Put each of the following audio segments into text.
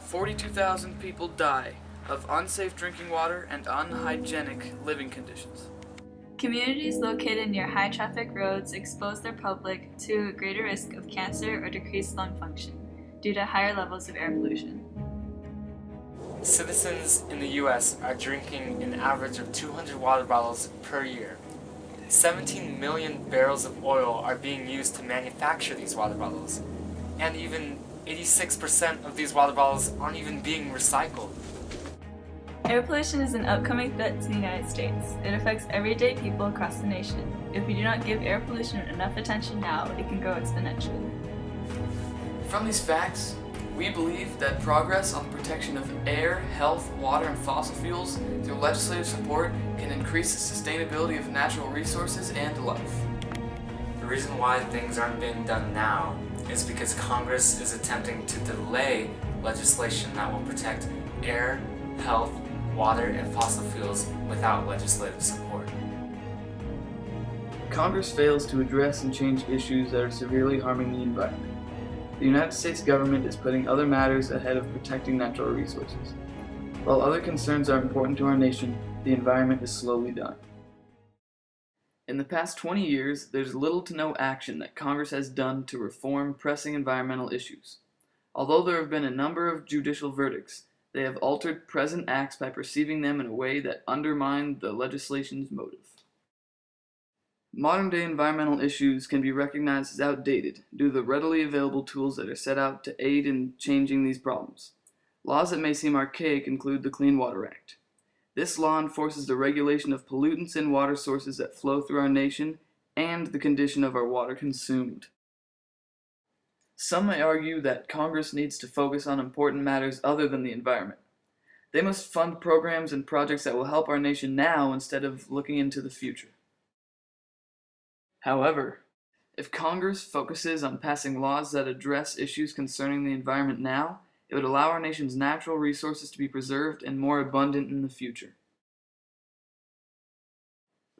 42,000 people die of unsafe drinking water and unhygienic living conditions. Communities located near high traffic roads expose their public to a greater risk of cancer or decreased lung function due to higher levels of air pollution. Citizens in the U.S. are drinking an average of 200 water bottles per year. 17 million barrels of oil are being used to manufacture these water bottles, and even 86% of these water bottles aren't even being recycled. Air pollution is an upcoming threat to the United States. It affects everyday people across the nation. If we do not give air pollution enough attention now, it can grow exponentially. From these facts, we believe that progress on the protection of air, health, water, and fossil fuels through legislative support can increase the sustainability of natural resources and life. The reason why things aren't being done now is because Congress is attempting to delay legislation that will protect air, health, water, and fossil fuels without legislative support. Congress fails to address and change issues that are severely harming the environment. The United States government is putting other matters ahead of protecting natural resources. While other concerns are important to our nation, the environment is slowly dying. In the past 20 years, there's little to no action that Congress has done to reform pressing environmental issues. Although there have been a number of judicial verdicts, they have altered present acts by perceiving them in a way that undermine the legislation's motive. Modern-day environmental issues can be recognized as outdated due to the readily available tools that are set out to aid in changing these problems. Laws that may seem archaic include the Clean Water Act. This law enforces the regulation of pollutants in water sources that flow through our nation and the condition of our water consumed. Some may argue that Congress needs to focus on important matters other than the environment. They must fund programs and projects that will help our nation now instead of looking into the future. However, if Congress focuses on passing laws that address issues concerning the environment now, it would allow our nation's natural resources to be preserved and more abundant in the future.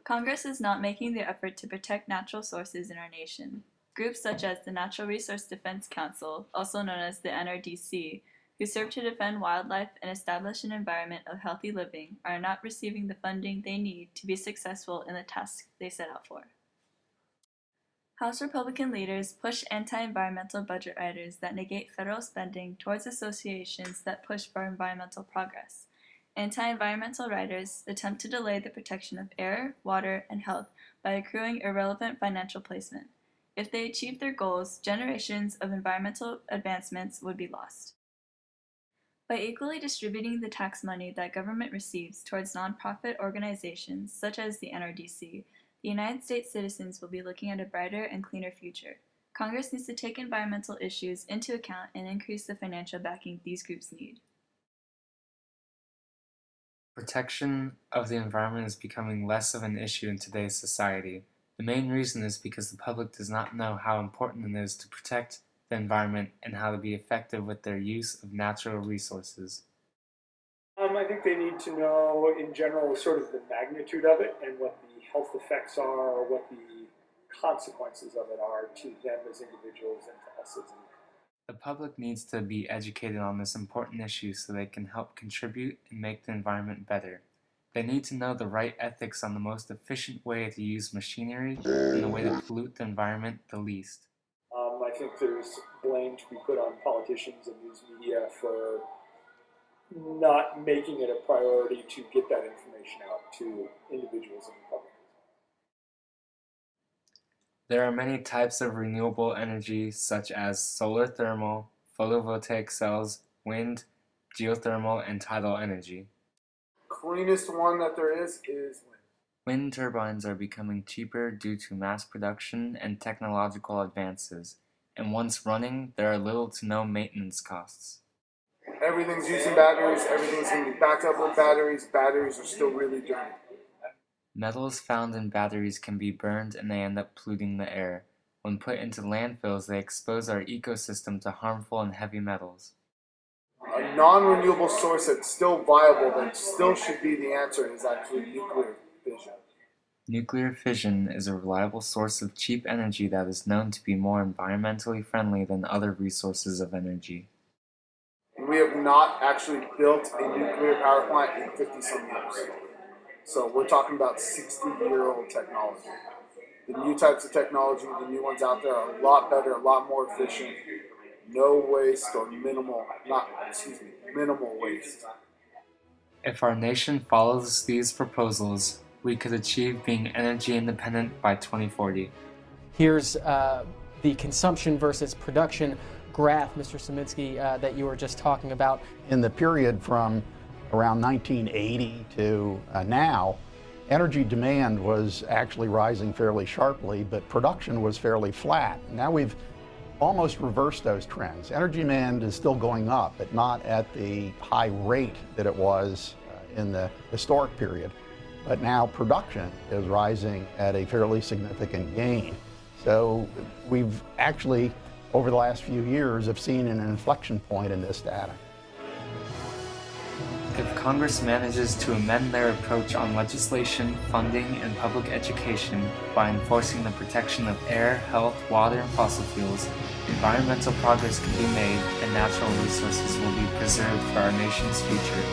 Congress is not making the effort to protect natural sources in our nation. Groups such as the Natural Resource Defense Council, also known as the NRDC, who serve to defend wildlife and establish an environment of healthy living, are not receiving the funding they need to be successful in the task they set out for. House Republican leaders push anti-environmental budget riders that negate federal spending towards associations that push for environmental progress. Anti-environmental riders attempt to delay the protection of air, water, and health by accruing irrelevant financial placement. If they achieve their goals, generations of environmental advancements would be lost. By equally distributing the tax money that government receives towards nonprofit organizations such as the NRDC, the United States citizens will be looking at a brighter and cleaner future. Congress needs to take environmental issues into account and increase the financial backing these groups need. Protection of the environment is becoming less of an issue in today's society. The main reason is because the public does not know how important it is to protect the environment and how to be effective with their use of natural resources. I think they need to know in general sort of the magnitude of it and what the health effects are or what the consequences of it are to them as individuals and to us as individuals. The public needs to be educated on this important issue so they can help contribute and make the environment better. They need to know the right ethics on the most efficient way to use machinery and the way to pollute the environment the least. I think there's blame to be put on politicians and news media for not making it a priority to get that information out to individuals in the public. There are many types of renewable energy such as solar thermal, photovoltaic cells, wind, geothermal, and tidal energy. Cleanest one that there is wind. Wind turbines are becoming cheaper due to mass production and technological advances, and once running, there are little to no maintenance costs. Everything's using batteries, everything's going to be backed up with batteries. Batteries are still really dirty. Metals found in batteries can be burned and they end up polluting the air. When put into landfills, they expose our ecosystem to harmful and heavy metals. A non-renewable source that's still viable, that still should be the answer, is actually nuclear fission. Nuclear fission is a reliable source of cheap energy that is known to be more environmentally friendly than other resources of energy. And we have not actually built a nuclear power plant in 50 some years. So we're talking about 60-year-old technology. The new types of technology, the new ones out there are a lot better, a lot more efficient, no waste or minimal waste. If our nation follows these proposals, we could achieve being energy independent by 2040. Here's the consumption versus production graph, Mr. Szyminski, that you were just talking about. In the period from around 1980 to now, energy demand was actually rising fairly sharply, but production was fairly flat. Now we've almost reversed those trends. Energy demand is still going up, but not at the high rate that it was in the historic period. But now production is rising at a fairly significant gain. So we've actually, over the last few years, have seen an inflection point in this data. If Congress manages to amend their approach on legislation, funding, and public education by enforcing the protection of air, health, water, and fossil fuels, environmental progress can be made and natural resources will be preserved for our nation's future.